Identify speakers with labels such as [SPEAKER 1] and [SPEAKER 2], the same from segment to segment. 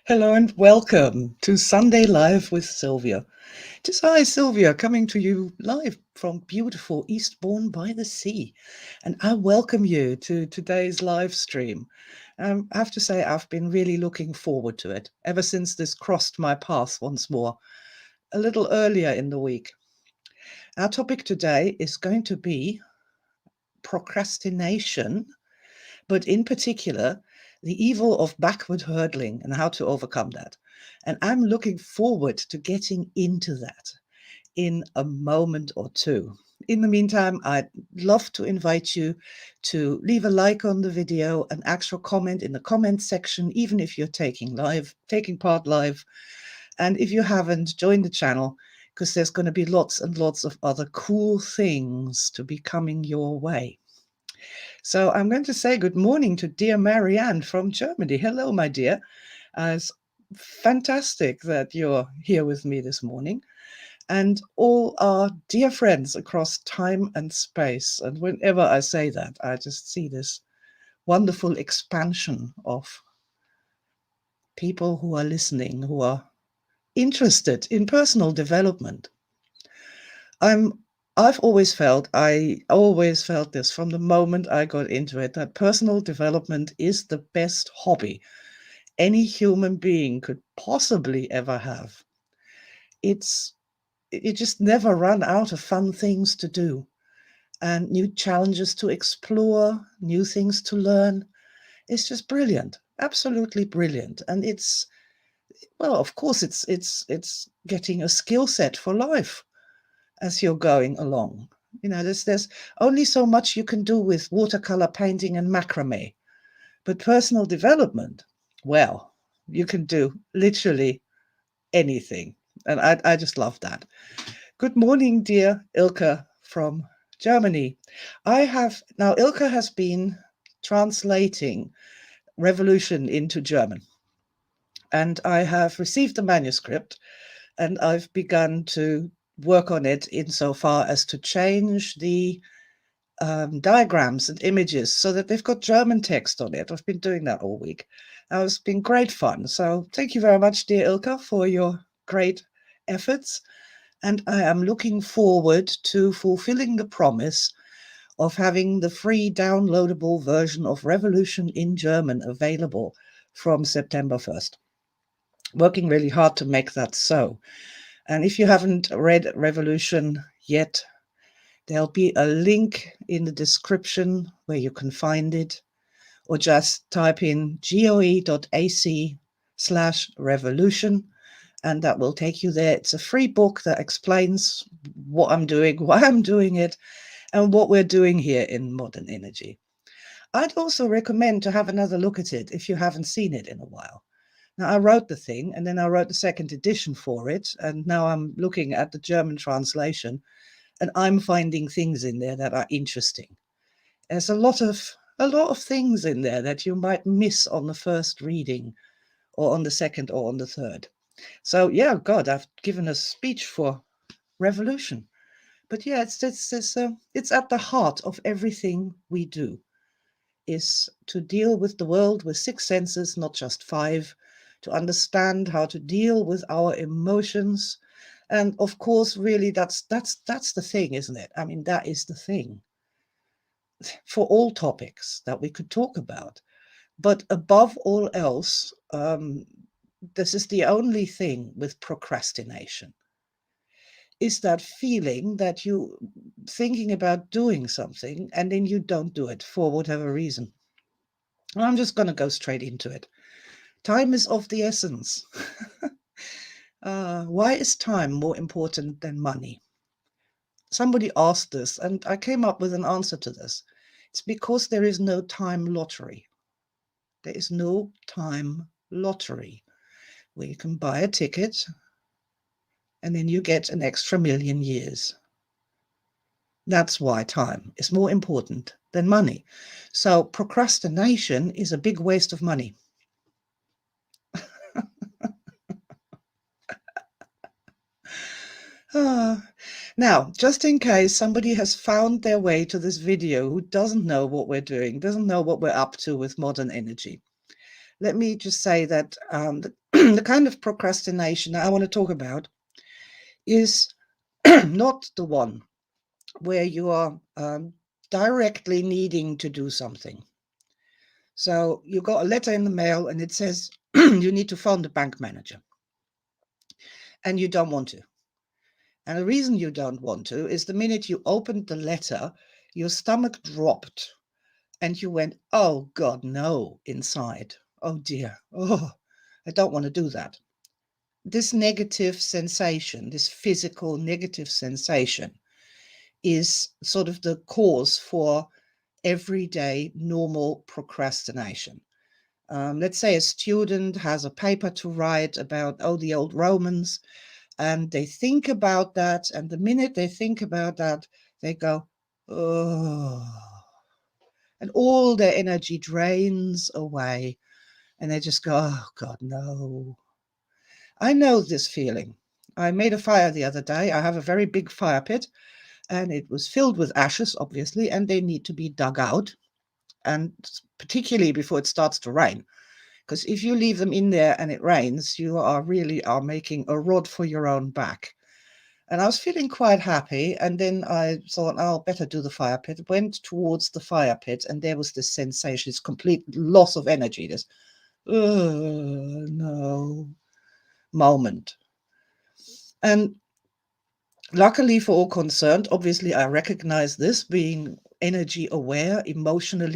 [SPEAKER 1] Hello and welcome to Sunday Live with Sylvia. It is I, Sylvia, coming to you live from beautiful Eastbourne by the Sea. And I welcome you to today's live stream. I have to say, I've been really looking forward to it ever since this crossed my path once more, a little earlier in the week. Our topic today is going to be procrastination, but in particular, the evil of backward hurdling and how to overcome that. And I'm looking forward to getting into that in a moment or two. In the meantime, I'd love to invite you to leave a like on the video, an actual comment in the comment section, even if you're taking part live. And if you haven't, join the channel because there's going to be lots and lots of other cool things to be coming your way. So I'm going to say good morning to dear Marianne from Germany. Hello, my dear. It's fantastic that you're here with me this morning. And all our dear friends across time and space. And whenever I say that, I just see this wonderful expansion of people who are listening, who are interested in personal development. I always felt this from the moment I got into it, that personal development is the best hobby any human being could possibly ever have. You just never run out of fun things to do and new challenges to explore, new things to learn. It's just brilliant, absolutely brilliant. And of course, it's getting a skill set for life as you're going along. There's only so much you can do with watercolor painting and macrame, but personal development, well, you can do literally anything. And I just love that. Good morning, dear Ilka from Germany. Ilka has been translating Revolution into German. And I have received the manuscript and I've begun to work on it insofar as to change the diagrams and images so that they've got German text on it. I've been doing that all week. It's been great fun. So thank you very much, dear Ilka, for your great efforts. And I am looking forward to fulfilling the promise of having the free downloadable version of Revolution in German available from September 1st. Working really hard to make that so. And if you haven't read Revolution yet, there'll be a link in the description where you can find it, or just type in goe.ac/revolution, and that will take you there. It's a free book that explains what I'm doing, why I'm doing it, and what we're doing here in Modern Energy. I'd also recommend to have another look at it if you haven't seen it in a while. Now, I wrote the thing, and then I wrote the second edition for it, and now I'm looking at the German translation, and I'm finding things in there that are interesting. There's a lot of things in there that you might miss on the first reading, or on the second, or on the third. So yeah, God, I've given a speech for Revolution, but yeah, it's at the heart of everything we do, is to deal with the world with 6 senses, not just 5, to understand how to deal with our emotions. And of course, really, that's the thing, isn't it? I mean, that is the thing for all topics that we could talk about. But above all else, this is the only thing with procrastination, is that feeling that you thinking about doing something and then you don't do it for whatever reason. And I'm just going to go straight into it. Time is of the essence. Why is time more important than money? Somebody asked this, and I came up with an answer to this. It's because there is no time lottery. There is no time lottery where you can buy a ticket and then you get an extra million years. That's why time is more important than money. So procrastination is a big waste of money. Now, just in case somebody has found their way to this video who doesn't know what we're doing, doesn't know what we're up to with Modern Energy, let me just say that the kind of procrastination I want to talk about is not the one where you are directly needing to do something. So you got a letter in the mail and it says you need to phone the bank manager and you don't want to. And the reason you don't want to is the minute you opened the letter, your stomach dropped and you went, oh God, no, inside. Oh dear. Oh, I don't want to do that. This negative sensation, this physical negative sensation, is sort of the cause for everyday normal procrastination. Let's say a student has a paper to write about, oh, the old Romans, and they think about that. And the minute they think about that, they go, oh, and all their energy drains away. And they just go, oh, God, no. I know this feeling. I made a fire the other day. I have a very big fire pit, and it was filled with ashes, obviously, and they need to be dug out. And particularly before it starts to rain. Because if you leave them in there and it rains, you are really are making a rod for your own back. And I was feeling quite happy. And then I thought, oh, I'll better do the fire pit. Went towards the fire pit, and there was this sensation, this complete loss of energy, this, oh, no moment. And luckily for all concerned, obviously, I recognize this being energy aware, emotional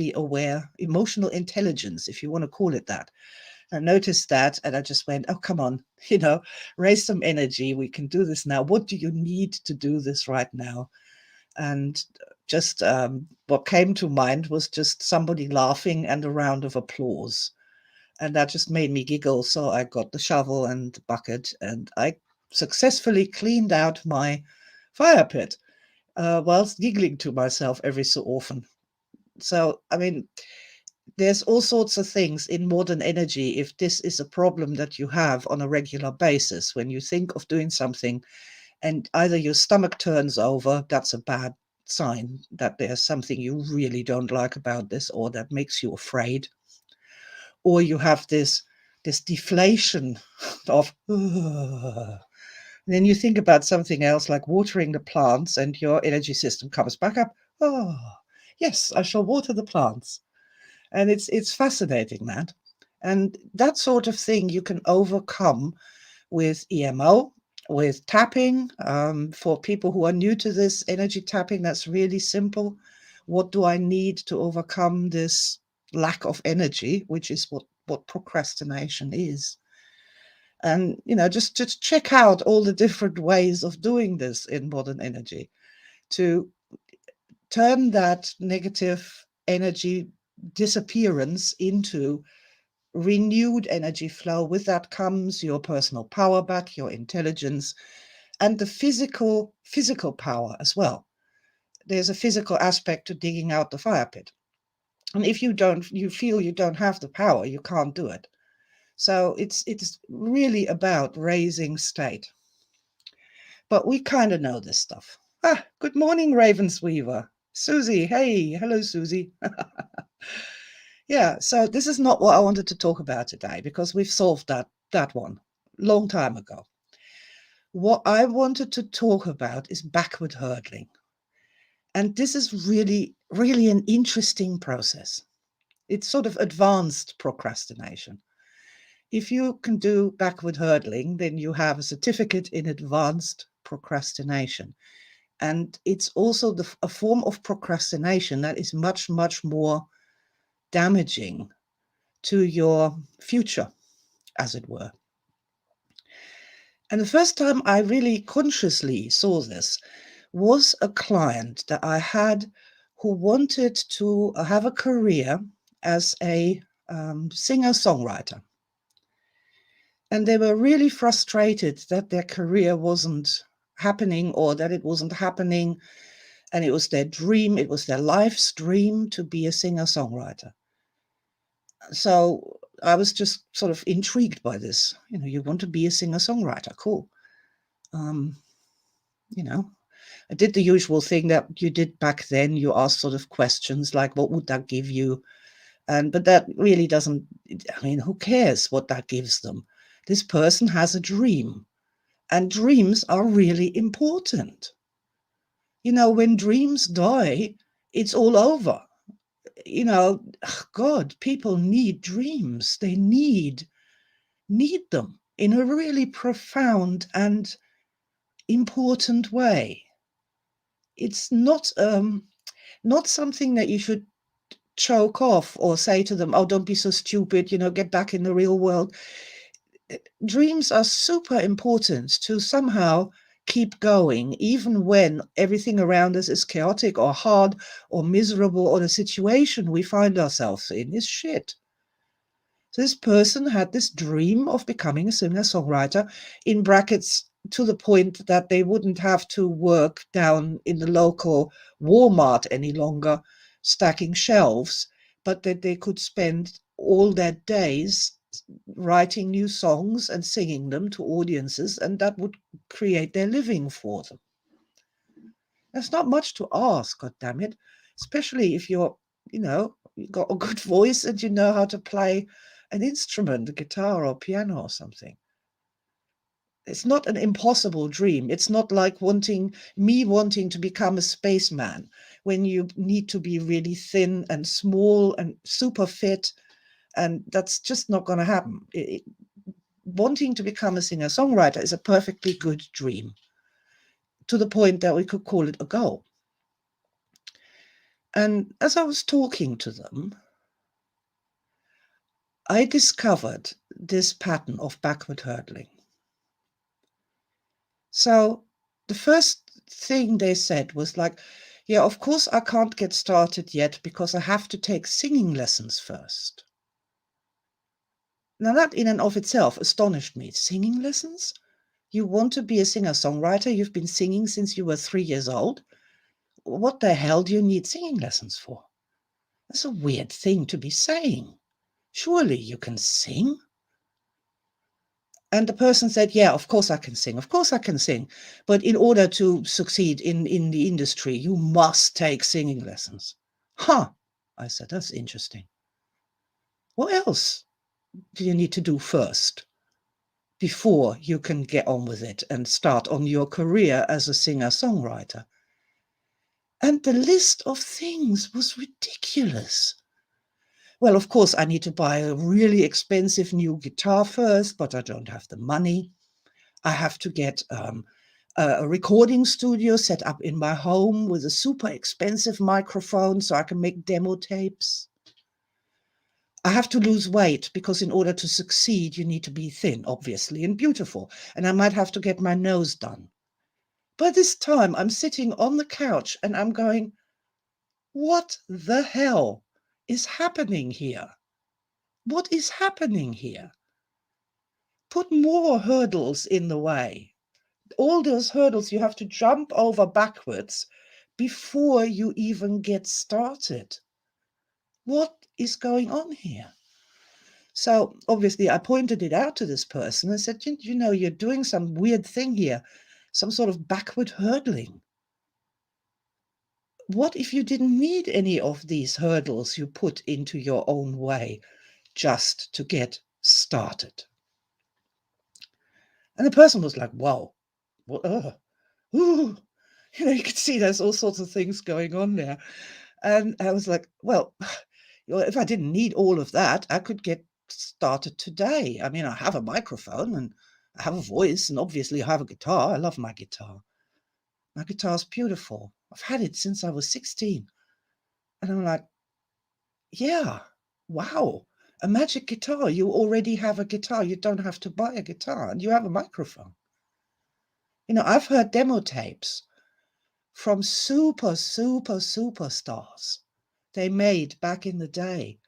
[SPEAKER 1] intelligence, if you want to call it that. I noticed that and I just went, oh, come on, raise some energy. We can do this now. What do you need to do this right now? And just what came to mind was just somebody laughing and a round of applause. And that just made me giggle. So I got the shovel and the bucket and I successfully cleaned out my fire pit whilst giggling to myself every so often. So, I mean, there's all sorts of things in modern energy. If this is a problem that you have on a regular basis, when you think of doing something and either your stomach turns over, that's a bad sign that there's something you really don't like about this or that makes you afraid. Or you have this deflation of, ugh. Then you think about something else like watering the plants and your energy system comes back up. Oh, yes, I shall water the plants. And it's fascinating, that. And that sort of thing you can overcome with EMO, with tapping. For people who are new to this energy tapping, that's really simple. What do I need to overcome this lack of energy, which is what procrastination is? And just check out all the different ways of doing this in modern energy to turn that negative energy disappearance into renewed energy flow. With that comes your personal power back, your intelligence, and the physical power as well. There's a physical aspect to digging out the fire pit. And if you feel you don't have the power, you can't do it. So it's really about raising state. But we kind of know this stuff. Good morning, Ravensweaver. Susie, hey, hello, Susie. Yeah, so this is not what I wanted to talk about today because we've solved that one long time ago. What I wanted to talk about is backward hurdling. And this is really, really an interesting process. It's sort of advanced procrastination. If you can do backward hurdling, then you have a certificate in advanced procrastination. And it's also a form of procrastination that is much, much more damaging to your future, as it were. And the first time I really consciously saw this was a client that I had who wanted to have a career as a singer-songwriter. And they were really frustrated that their career wasn't happening or that it wasn't happening. And it was their dream, it was their life's dream to be a singer-songwriter. So I was just sort of intrigued by this. You want to be a singer-songwriter, cool. I did the usual thing that you did back then. You asked sort of questions like, what would that give you? But that really doesn't, who cares what that gives them? This person has a dream, and dreams are really important. When dreams die, it's all over. God, people need dreams. They need them in a really profound and important way. It's not something that you should choke off or say to them, oh, don't be so stupid, get back in the real world. Dreams are super important to somehow keep going, even when everything around us is chaotic or hard or miserable, or the situation we find ourselves in is shit. So this person had this dream of becoming a singer-songwriter, in brackets, to the point that they wouldn't have to work down in the local Walmart any longer stacking shelves, but that they could spend all their days writing new songs and singing them to audiences, and that would create their living for them. That's not much to ask, God damn it, especially if you've got a good voice and you know how to play an instrument, a guitar or piano or something. It's not an impossible dream. It's not like wanting to become a spaceman, when you need to be really thin and small and super fit, and that's just not going to happen. Wanting to become a singer-songwriter is a perfectly good dream, to the point that we could call it a goal. And as I was talking to them, I discovered this pattern of backward hurdling. So the first thing they said was like, yeah, of course I can't get started yet because I have to take singing lessons first. Now that in and of itself astonished me. Singing lessons? You want to be a singer-songwriter? You've been singing since you were 3 years old? What the hell do you need singing lessons for? That's a weird thing to be saying. Surely you can sing? And the person said, yeah, of course I can sing. Of course I can sing. But in order to succeed in the industry, you must take singing lessons. Huh, I said, that's interesting. What else do you need to do first before you can get on with it and start on your career as a singer-songwriter? And the list of things was ridiculous. Well, of course, I need to buy a really expensive new guitar first, but I don't have the money. I have to get a recording studio set up in my home with a super expensive microphone so I can make demo tapes. I have to lose weight because in order to succeed, you need to be thin, obviously, and beautiful. And I might have to get my nose done. By this time, I'm sitting on the couch and I'm going, what the hell is happening here? What is happening here? Put more hurdles in the way. All those hurdles you have to jump over backwards before you even get started. What is going on here? So obviously I pointed it out to this person. I said, you're doing some weird thing here, some sort of backward hurdling. What if you didn't need any of these hurdles you put into your own way just to get started? And the person was like, wow, ooh. You could see there's all sorts of things going on there. And I was like, well, if I didn't need all of that, I could get started today. I mean, I have a microphone and I have a voice, and obviously I have a guitar. I love my guitar. My guitar's beautiful. I've had it since I was 16. And I'm like, yeah, wow, a magic guitar. You already have a guitar. You don't have to buy a guitar, and you have a microphone. I've heard demo tapes from superstars they made back in the day,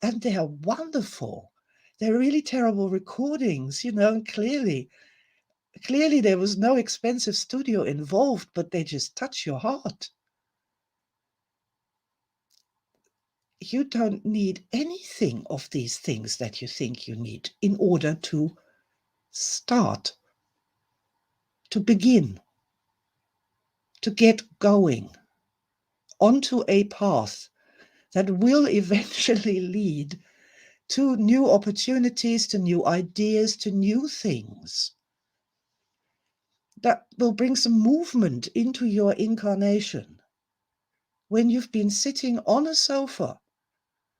[SPEAKER 1] and they are wonderful. They're really terrible recordings, and clearly there was no expensive studio involved, but they just touch your heart. You don't need anything of these things that you think you need in order to start, to begin, to get going onto a path that will eventually lead to new opportunities, to new ideas, to new things that will bring some movement into your incarnation. When you've been sitting on a sofa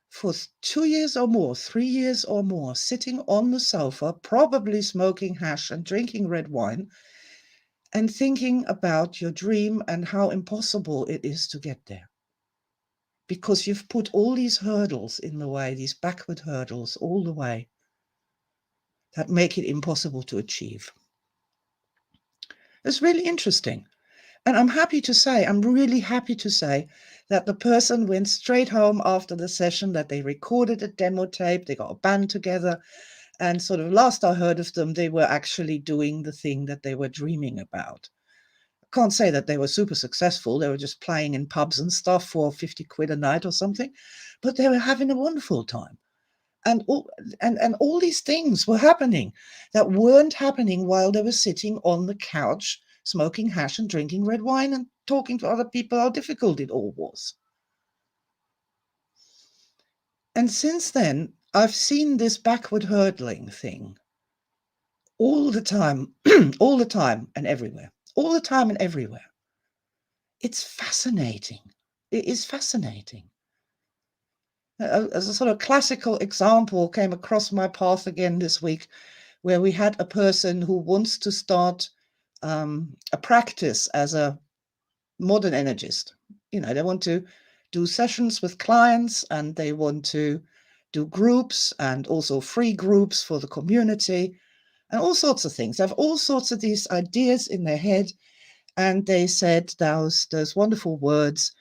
[SPEAKER 1] for 2 years or more, 3 years or more, sitting on the sofa, probably smoking hash and drinking red wine, and thinking about your dream and how impossible it is to get there. Because you've put all these hurdles in the way, these backward hurdles all the way, that make it impossible to achieve. It's really interesting. And I'm really happy to say that the person went straight home after the session, that they recorded a demo tape, they got a band together, and sort of last I heard of them, they were actually doing the thing that they were dreaming about. I can't say that they were super successful. They were just playing in pubs and stuff for 50 quid a night or something, but they were having a wonderful time. And all these things were happening that weren't happening while they were sitting on the couch, smoking hash and drinking red wine and talking to other people how difficult it all was. And since then, I've seen this backward hurdling thing all the time, all the time and everywhere, all the time and everywhere. It's fascinating. It is fascinating. As a sort of classical example came across my path again this week, where we had a person who wants to start a practice as a modern energist. They want to do sessions with clients, and they want to do groups and also free groups for the community and all sorts of things. They have all sorts of these ideas in their head, and they said those wonderful words.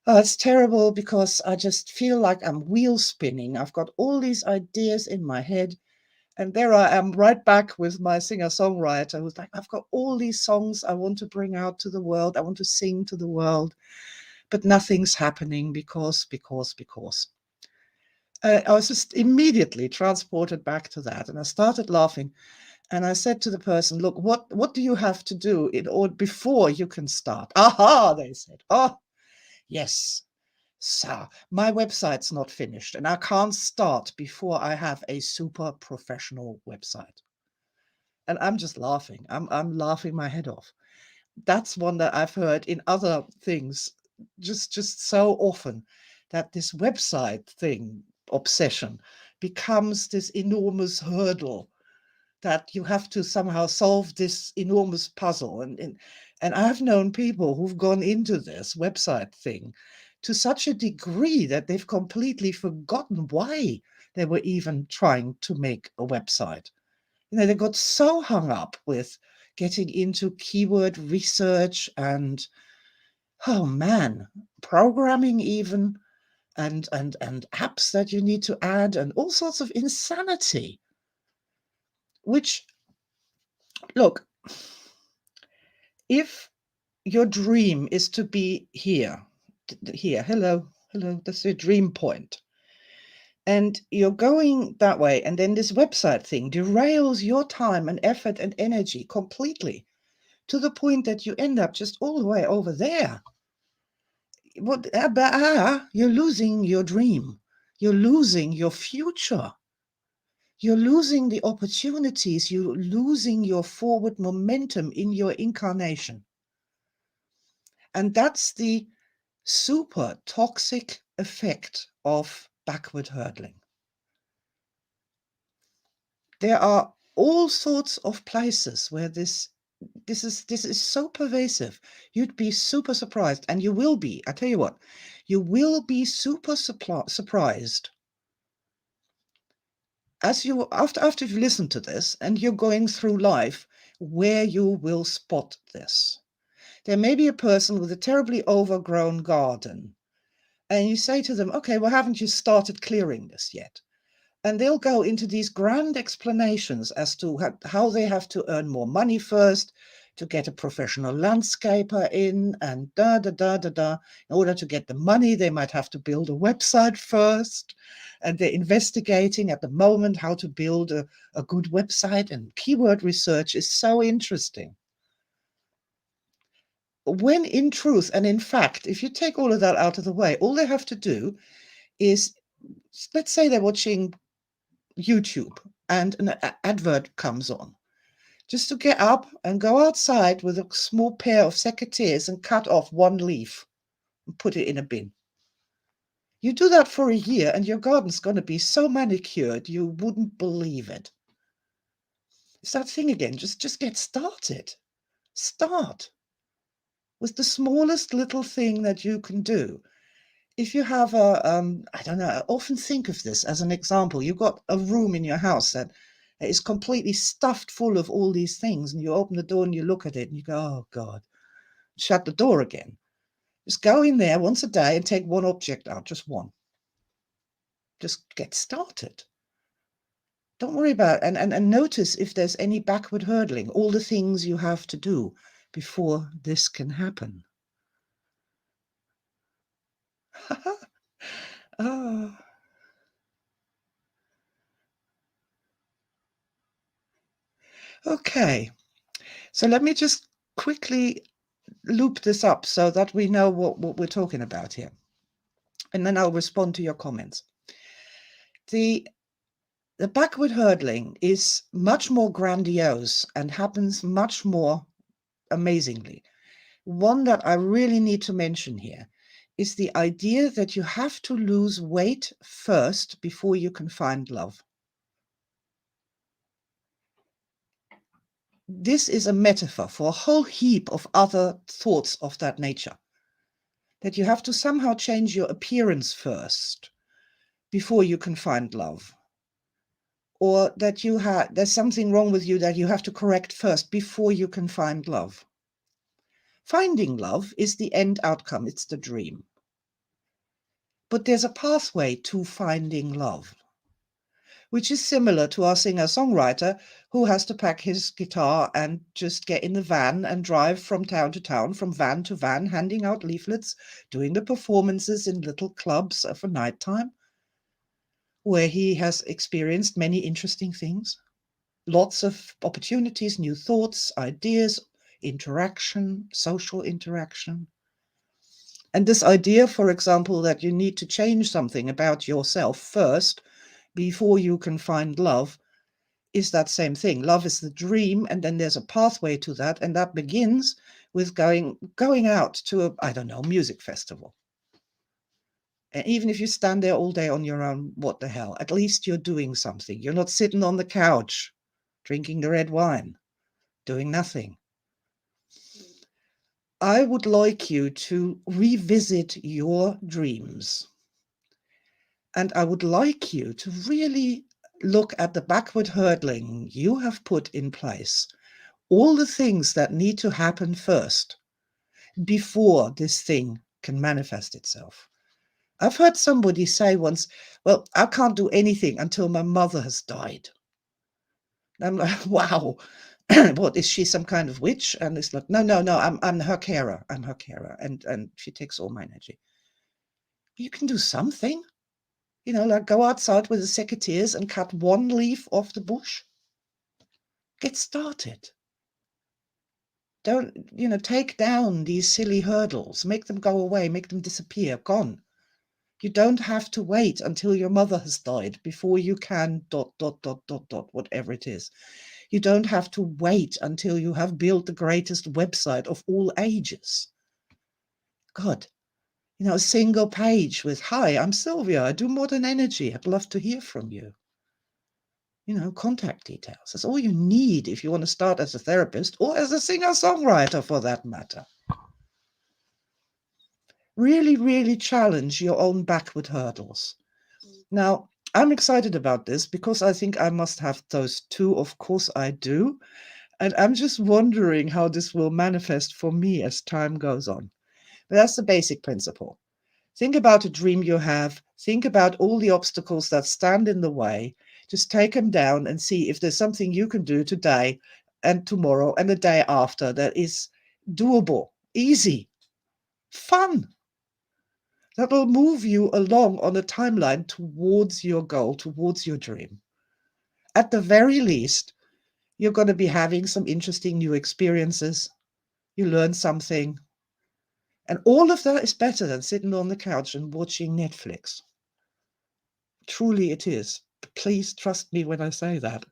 [SPEAKER 1] Oh, it's terrible because I just feel like I'm wheel spinning. I've got all these ideas in my head. And there I am right back with my singer-songwriter who's like, I've got all these songs I want to bring out to the world. I want to sing to the world, but nothing's happening because. I was just immediately transported back to that. And I started laughing. And I said to the person, look, what do you have to do in order before you can start? Aha, they said. Oh, yes. So my website's not finished and I can't start before I have a super professional website. And I'm just laughing. I'm laughing my head off. That's one that I've heard in other things just so often, that this website thing obsession becomes this enormous hurdle that you have to somehow solve this enormous puzzle. And I've known people who've gone into this website thing to such a degree that they've completely forgotten why they were even trying to make a website. They got so hung up with getting into keyword research and, oh man, programming even, and apps that you need to add and all sorts of insanity. Which, look, if your dream is to be here, hello, that's your dream point, and you're going that way, and then this website thing derails your time and effort and energy completely to the point that you end up just all the way over there. You're losing your dream. You're losing your future. You're losing the opportunities. You're losing your forward momentum in your incarnation. And that's the super toxic effect of backward hurdling. There are all sorts of places where this is so pervasive. You'd be super surprised, and you will be. I tell you what, you will be super surprised as you after you've listened to this and you're going through life, where you will spot this. There may be a person with a terribly overgrown garden, and you say to them, okay, well, haven't you started clearing this yet? And they'll go into these grand explanations as to how they have to earn more money first, to get a professional landscaper in, and In order to get the money, they might have to build a website first. And they're investigating at the moment how to build a good website. And keyword research is so interesting. When in truth and in fact, if you take all of that out of the way, all they have to do is, let's say they're watching YouTube and an advert comes on, just to get up and go outside with a small pair of secateurs and cut off one leaf and put it in a bin. You do that for a year and your garden's going to be so manicured you wouldn't believe it. It's that thing again, just get started. Start with the smallest little thing that you can do. If you have I don't know, I often think of this as an example. You've got a room in your house that is completely stuffed full of all these things, and you open the door and you look at it and you go, oh God, shut the door again. Just go in there once a day and take one object out, just one. Just get started. Don't worry about it. And notice if there's any backward hurdling, all the things you have to do before this can happen. Oh. Okay, so let me just quickly loop this up so that we know what we're talking about here. And then I'll respond to your comments. The backward hurdling is much more grandiose and happens much more amazingly. One that I really need to mention here is the idea that you have to lose weight first before you can find love. This is a metaphor for a whole heap of other thoughts of that nature. That you have to somehow change your appearance first before you can find love. Or that there's something wrong with you that you have to correct first before you can find love. Finding love is the end outcome, it's the dream. But there's a pathway to finding love, which is similar to our singer-songwriter who has to pack his guitar and just get in the van and drive from town to town, from van to van, handing out leaflets, doing the performances in little clubs for nighttime, where he has experienced many interesting things. Lots of opportunities, new thoughts, ideas, interaction, social interaction. And this idea, for example, that you need to change something about yourself first before you can find love is that same thing. Love is the dream, and then there's a pathway to that, and that begins with going out to a, I don't know, music festival. And even if you stand there all day on your own, what the hell? At least you're doing something. You're not sitting on the couch, drinking the red wine, doing nothing. I would like you to revisit your dreams. And I would like you to really look at the backward hurdling you have put in place. All the things that need to happen first before this thing can manifest itself. I've heard somebody say once, well, I can't do anything until my mother has died. I'm like, wow, what, is she some kind of witch? And it's like, no, I'm her carer. I'm her carer. And she takes all my energy. You can do something, like go outside with the secateurs and cut one leaf off the bush. Get started. Don't, take down these silly hurdles, make them go away, make them disappear, gone. You don't have to wait until your mother has died before you can ... whatever it is. You don't have to wait until you have built the greatest website of all ages. God, a single page with, hi, I'm Sylvia, I do modern energy, I'd love to hear from you. Contact details. That's all you need if you want to start as a therapist or as a singer-songwriter for that matter. Really, really challenge your own backward hurdles. Now, I'm excited about this because I think I must have those too. Of course I do. And I'm just wondering how this will manifest for me as time goes on. But that's the basic principle. Think about a dream you have. Think about all the obstacles that stand in the way. Just take them down and see if there's something you can do today and tomorrow and the day after that is doable, easy, fun. That will move you along on a timeline towards your goal, towards your dream. At the very least, you're going to be having some interesting new experiences. You learn something. And all of that is better than sitting on the couch and watching Netflix. Truly it is. Please trust me when I say that.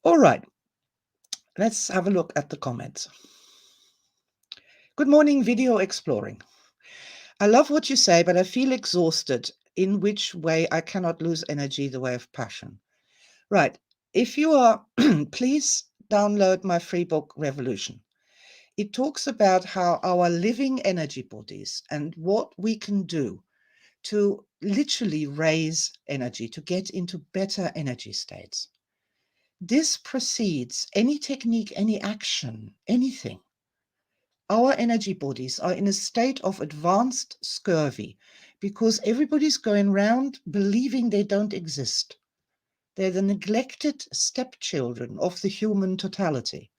[SPEAKER 1] All right, let's have a look at the comments. Good morning, video exploring. I love what you say, but I feel exhausted. In which way I cannot lose energy, the way of passion. Right. If you are, please download my free book, Revolution. It talks about how our living energy bodies and what we can do to literally raise energy, to get into better energy states. This precedes any technique, any action, anything. Our energy bodies are in a state of advanced scurvy because everybody's going around believing they don't exist. They're the neglected stepchildren of the human totality.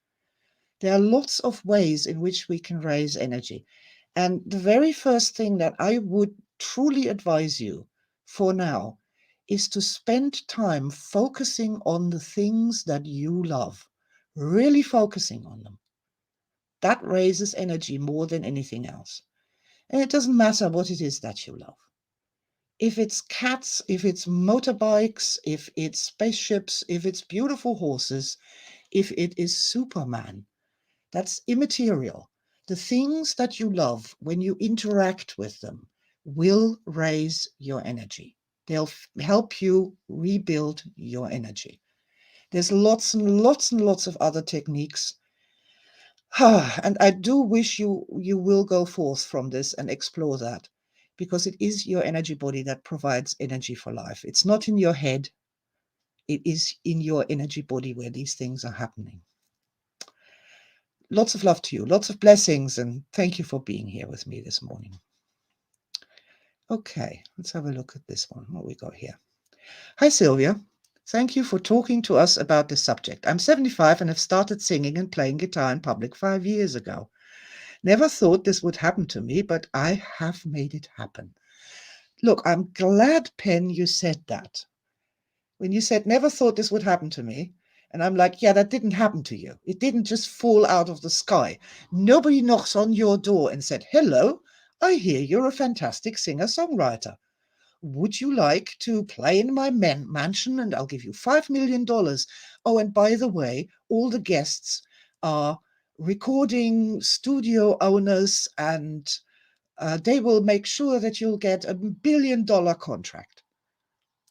[SPEAKER 1] There are lots of ways in which we can raise energy. And the very first thing that I would truly advise you for now is to spend time focusing on the things that you love, really focusing on them. That raises energy more than anything else. And it doesn't matter what it is that you love. If it's cats, if it's motorbikes, if it's spaceships, if it's beautiful horses, if it is Superman, that's immaterial. The things that you love, when you interact with them, will raise your energy. They'll help you rebuild your energy. There's lots and lots and lots of other techniques. And I do wish you will go forth from this and explore that, because it is your energy body that provides energy for life. It's not in your head. It is in your energy body where these things are happening. Lots of love to you, lots of blessings, and thank you for being here with me this morning. Okay, let's have a look at this one. What we got here? Hi, Sylvia. Thank you for talking to us about this subject. I'm 75 and have started singing and playing guitar in public 5 years ago. Never thought this would happen to me, but I have made it happen. Look, I'm glad, Pen, you said that. When you said, never thought this would happen to me, and I'm like, yeah, that didn't happen to you. It didn't just fall out of the sky. Nobody knocks on your door and said, hello, I hear you're a fantastic singer-songwriter. Would you like to play in my mansion and I'll give you $5 million? Oh, and by the way, all the guests are recording studio owners, and they will make sure that you'll get $1 billion contract.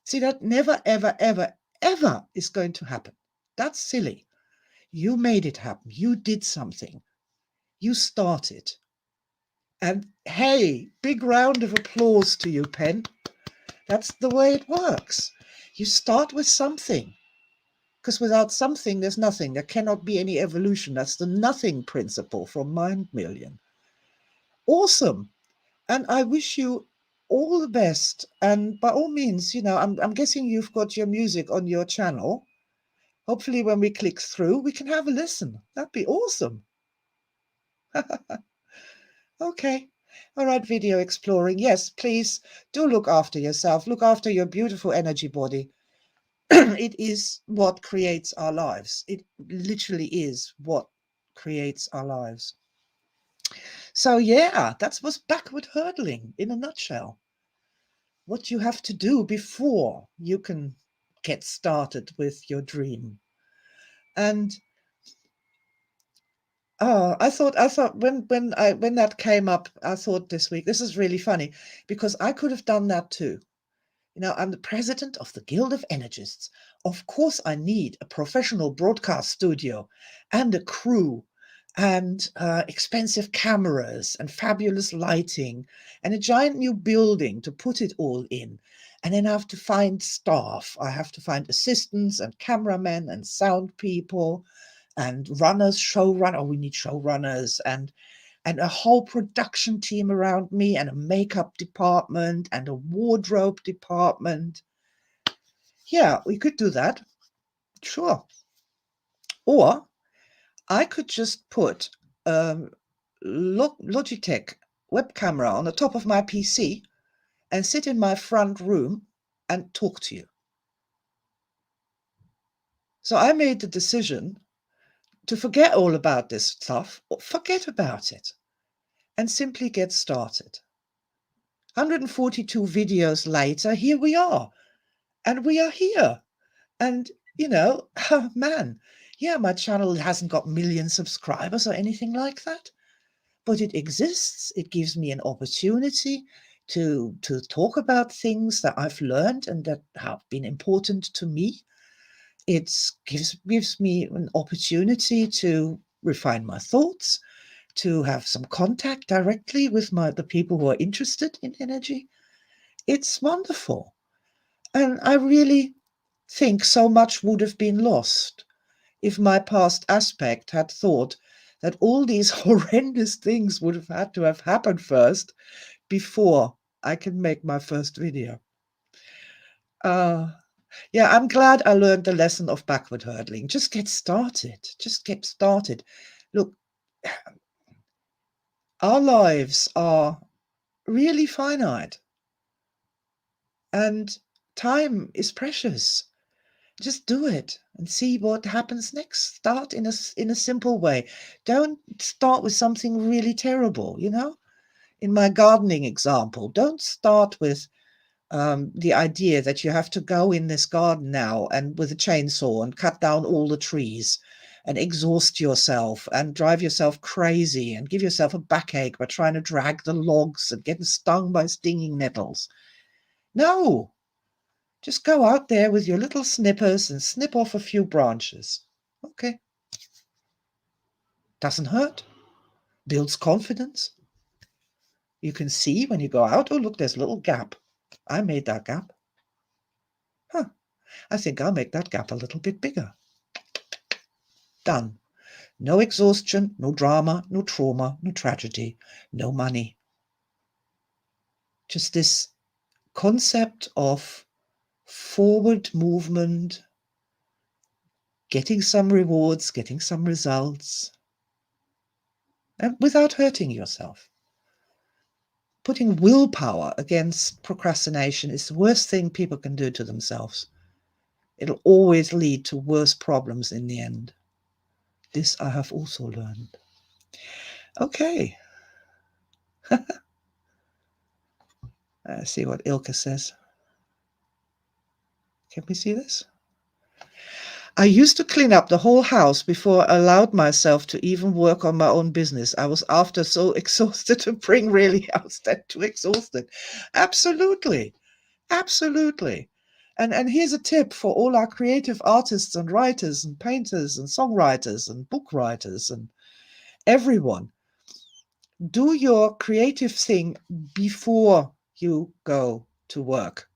[SPEAKER 1] See, that never, ever, ever, ever is going to happen. That's silly. You made it happen. You did something. You started. And hey, big round of applause to you, Pen. That's the way it works. You start with something, because without something, there's nothing. There cannot be any evolution. That's the nothing principle from Mind Million. Awesome. And I wish you all the best. And by all means, I'm guessing you've got your music on your channel. Hopefully when we click through, we can have a listen. That'd be awesome. Okay. All right, video exploring. Yes, please do look after yourself. Look after your beautiful energy body. It is what creates our lives. It literally is what creates our lives. So yeah, that was backward hurdling in a nutshell. What you have to do before you can get started with your dream. And I thought when that came up, I thought this week, this is really funny, because I could have done that too. I'm the president of the Guild of Energists. Of course, I need a professional broadcast studio and a crew and expensive cameras and fabulous lighting and a giant new building to put it all in. And then I have to find staff. I have to find assistants and cameramen and sound people and runners, showrunner. Oh, we need showrunners and a whole production team around me and a makeup department and a wardrobe department. Yeah, we could do that. Sure. Or I could just put a Logitech web camera on the top of my PC and sit in my front room and talk to you. So I made the decision to forget all about this stuff, forget about it, and simply get started. 142 videos later, here we are. And we are here. And, oh, man, yeah, my channel hasn't got million subscribers or anything like that, but it exists. It gives me an opportunity to talk about things that I've learned and that have been important to me. It gives me an opportunity to refine my thoughts, to have some contact directly with the people who are interested in energy. It's wonderful. And I really think so much would have been lost if my past aspect had thought that all these horrendous things would have had to have happened first before I can make my first video. Yeah, I'm glad I learned the lesson of backward hurdling. Just get started. Just get started. Look, our lives are really finite and time is precious. Just do it and see what happens next. Start in a simple way. Don't start with something really terrible, In my gardening example, don't start with the idea that you have to go in this garden now and with a chainsaw and cut down all the trees and exhaust yourself and drive yourself crazy and give yourself a backache by trying to drag the logs and getting stung by stinging nettles. No, just go out there with your little snippers and snip off a few branches. Okay. Doesn't hurt. Builds confidence. You can see when you go out, oh, look, there's a little gap. I made that gap. I think I'll make that gap a little bit bigger. Done. No exhaustion, no drama, no trauma, no tragedy, no money. Just this concept of forward movement, getting some rewards, getting some results, and without hurting yourself. Putting willpower against procrastination is the worst thing people can do to themselves. It'll always lead to worse problems in the end. This I have also learned. Okay. Let's see what Ilka says. Can we see this? I used to clean up the whole house before I allowed myself to even work on my own business. I was after so exhausted to bring really outstanding to exhausted. Absolutely. Absolutely. And here's a tip for all our creative artists and writers and painters and songwriters and book writers and everyone. Do your creative thing before you go to work.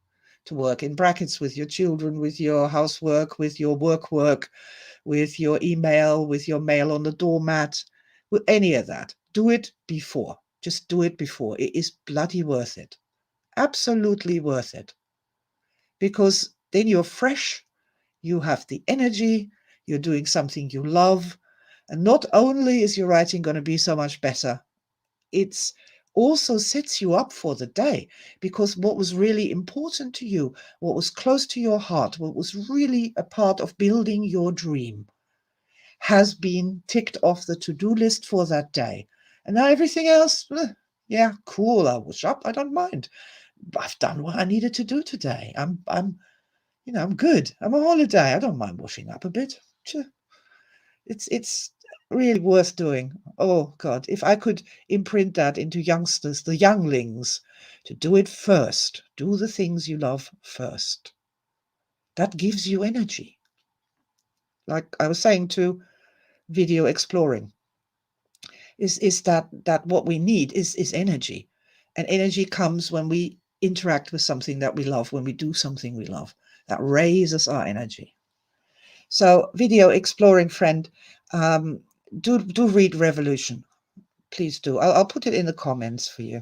[SPEAKER 1] To work in brackets with your children, with your housework, with your work, with your email, with your mail on the doormat, with any of that. Do it before. Just do it before. It is bloody worth it. Absolutely worth it. Because then you're fresh, you have the energy, you're doing something you love. And not only is your writing going to be so much better, it's also sets you up for the day, because what was really important to you, what was close to your heart, what was really a part of building your dream has been ticked off the to-do list for that day. And now everything else, yeah, cool, I was up, I don't mind. I've done what I needed to do today. I'm good. I'm on holiday. I don't mind washing up a bit. It's really worth doing. Oh God, if I could imprint that into youngsters, the younglings, to do it first. Do the things you love first. That gives you energy. Like I was saying to video exploring, is that what we need is energy. And energy comes when we interact with something that we love, when we do something we love. That raises our energy. So, video exploring friend, do read Revolution. Please do. I'll put it in the comments for you.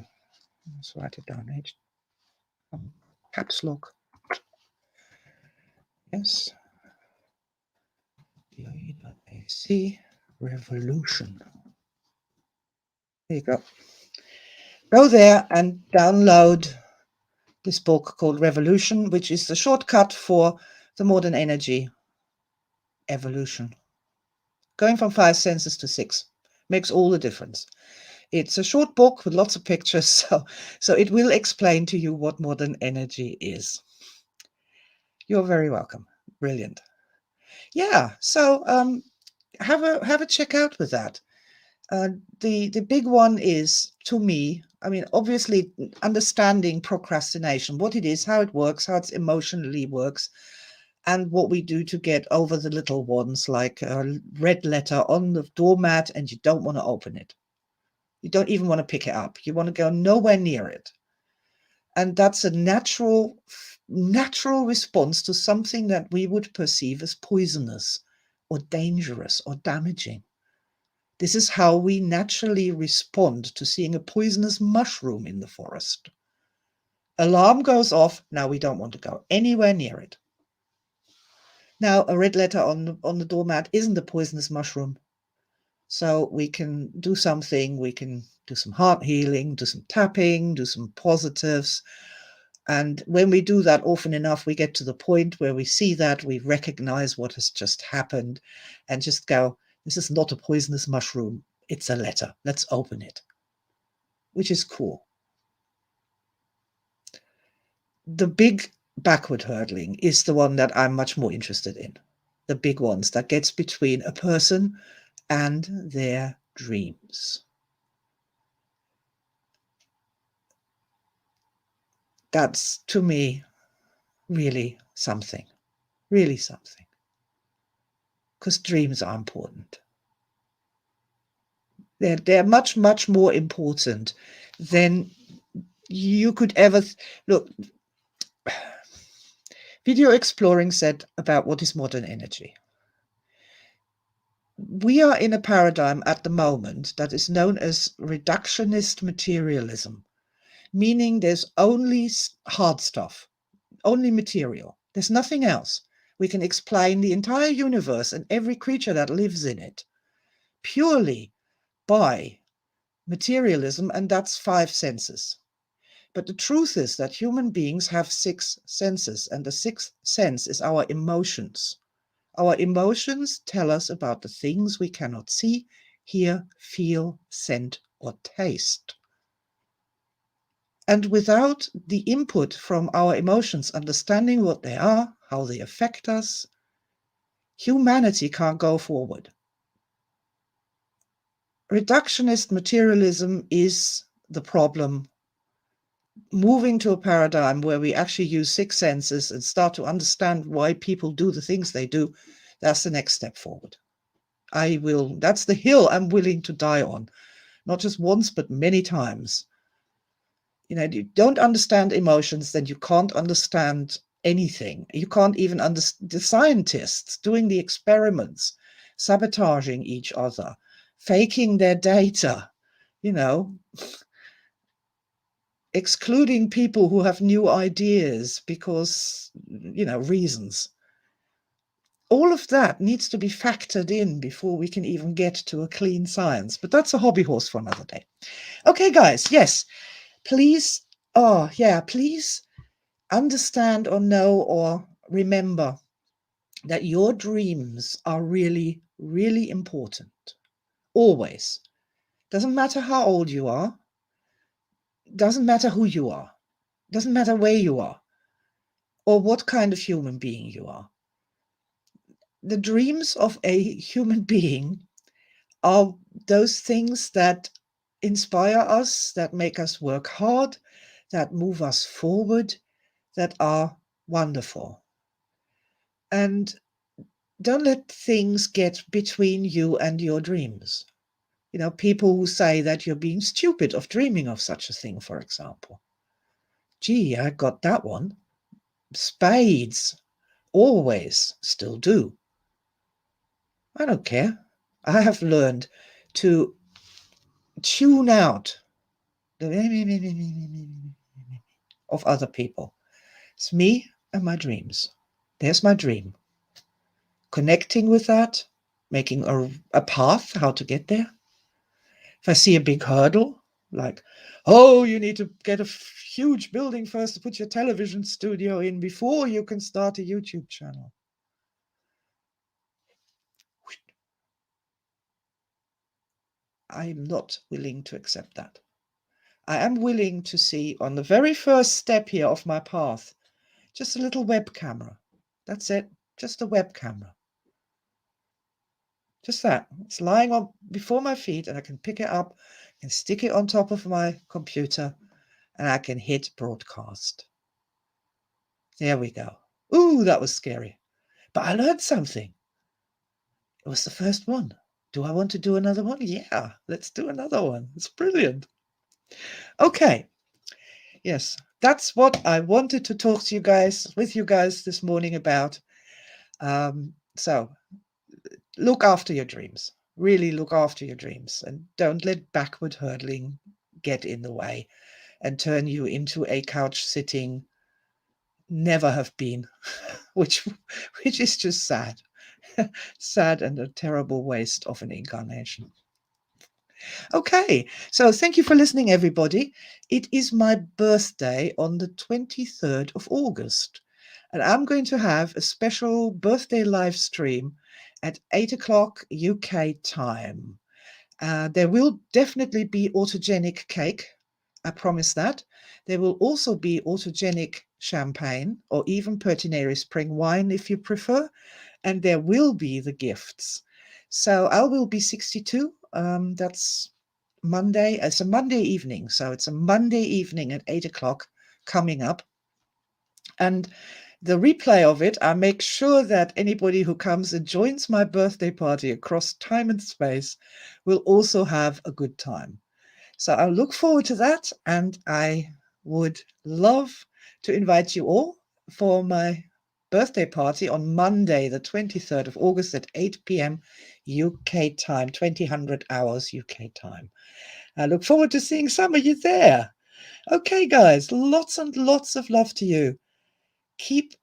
[SPEAKER 1] Let's write it down. Caps lock. Yes. AC Revolution. There you go. Go there and download this book called Revolution, which is the shortcut for the modern energy evolution. Going from 5 senses to 6 makes all the difference. It's a short book with lots of pictures, so it will explain to you what modern energy is. You're very welcome. Brilliant. Yeah. So have a check out with that. The big one is, to me, I mean, obviously understanding procrastination, what it is, how it works, how it emotionally works, and what we do to get over the little ones, like a red letter on the doormat and you don't want to open it. You don't even want to pick it up. You want to go nowhere near it. And that's a natural response to something that we would perceive as poisonous or dangerous or damaging. This is how we naturally respond to seeing a poisonous mushroom in the forest. Alarm goes off. Now we don't want to go anywhere near it. Now, a red letter on the doormat isn't a poisonous mushroom. So we can do something. We can do some heart healing, do some tapping, do some positives. And when we do that often enough, we get to the point where we see that, we recognize what has just happened and just go, this is not a poisonous mushroom. It's a letter. Let's open it, which is cool. The big backward hurdling is the one that I'm much more interested in. The big ones that gets between a person and their dreams. That's, to me, really something. Really something. Because dreams are important. They're much, much more important than you could ever look. Video Exploring said about what is modern energy. We are in a paradigm at the moment that is known as reductionist materialism, meaning there's only hard stuff, only material. There's nothing else. We can explain the entire universe and every creature that lives in it purely by materialism, and that's 5 senses. But the truth is that human beings have 6 senses, and the 6th sense is our emotions. Our emotions tell us about the things we cannot see, hear, feel, scent, or taste. And without the input from our emotions, understanding what they are, how they affect us, humanity can't go forward. Reductionist materialism is the problem. Moving to a paradigm where we actually use 6 senses and start to understand why people do the things they do, that's the next step forward. That's the hill I'm willing to die on, not just once, but many times. You don't understand emotions, then you can't understand anything. You can't even understand the scientists doing the experiments, sabotaging each other, faking their data, excluding people who have new ideas because, reasons. All of that needs to be factored in before we can even get to a clean science. But that's a hobby horse for another day. Okay, guys, yes, please, please understand or know or remember that your dreams are really, really important. Always. Doesn't matter how old you are. Doesn't matter who you are. Doesn't matter where you are or what kind of human being you are. The dreams of a human being are those things that inspire us, that make us work hard, that move us forward, that are wonderful. And don't let things get between you and your dreams. People who say that you're being stupid of dreaming of such a thing, for example. Gee, I got that one. Spades. Always. Still do. I don't care. I have learned to tune out the of other people. It's me and my dreams. There's my dream. Connecting with that, making a path how to get there. If I see a big hurdle, like, oh, you need to get a huge building first to put your television studio in before you can start a YouTube channel. I'm not willing to accept that. I am willing to see on the very first step here of my path, just a little web camera. That's it. Just a web camera. Just that. It's lying on before my feet, and I can pick it up and stick it on top of my computer, and I can hit broadcast. There we go. Ooh, that was scary. But I learned something. It was the first one. Do I want to do another one? Yeah, let's do another one. It's brilliant. Okay. Yes, that's what I wanted to talk to you guys, with you guys this morning about. So look after your dreams. Really look after your dreams, and don't let backward hurdling get in the way and turn you into a couch sitting never have been, which is just sad. Sad and a terrible waste of an incarnation. Okay, so thank you for listening, everybody. It is my birthday on the 23rd of August, and I'm going to have a special birthday live stream at 8 o'clock UK time. There will definitely be autogenic cake. I promise that. There will also be autogenic champagne or even Pertinere spring wine if you prefer. And there will be the gifts. So I will be 62. That's Monday. It's a Monday evening. So it's a Monday evening at 8 o'clock coming up. And the replay of it, I make sure that anybody who comes and joins my birthday party across time and space will also have a good time. So I look forward to that, and I would love to invite you all for my birthday party on Monday, the 23rd of August at 8 p.m. UK time, 2000 hours UK time. I look forward to seeing some of you there. Okay, guys, lots and lots of love to you. Keep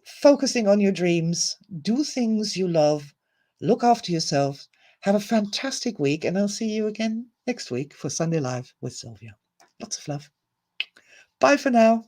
[SPEAKER 1] focusing on your dreams, do things you love, look after yourself, have a fantastic week, and I'll see you again next week for Sunday Live with Sylvia. Lots of love. Bye for now.